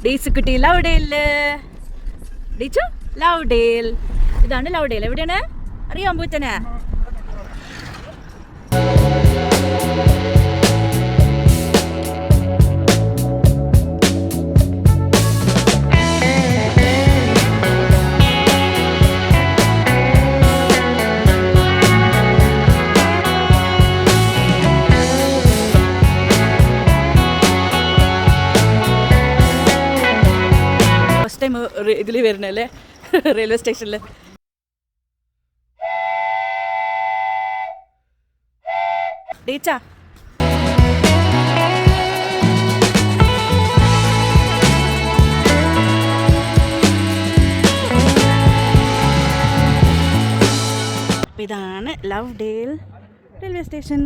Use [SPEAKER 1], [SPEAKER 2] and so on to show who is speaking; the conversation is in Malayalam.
[SPEAKER 1] ഡേയ്സ് കിട്ടി ലൗഡേൽ. ഡീച്ചു ലൗഡേൽ. ഇതാണ് ലൗഡേൽ. എവിടെയാണ് അറിയാൻ പൂച്ചനെ? ഫസ്റ്റ് ടൈം ഇതിൽ വരുന്നല്ലേ റെയിൽവേ സ്റ്റേഷനിൽ. ഡീച്ചാ ഇതാണ് ലൗഡേൽ റെയിൽവേ സ്റ്റേഷൻ.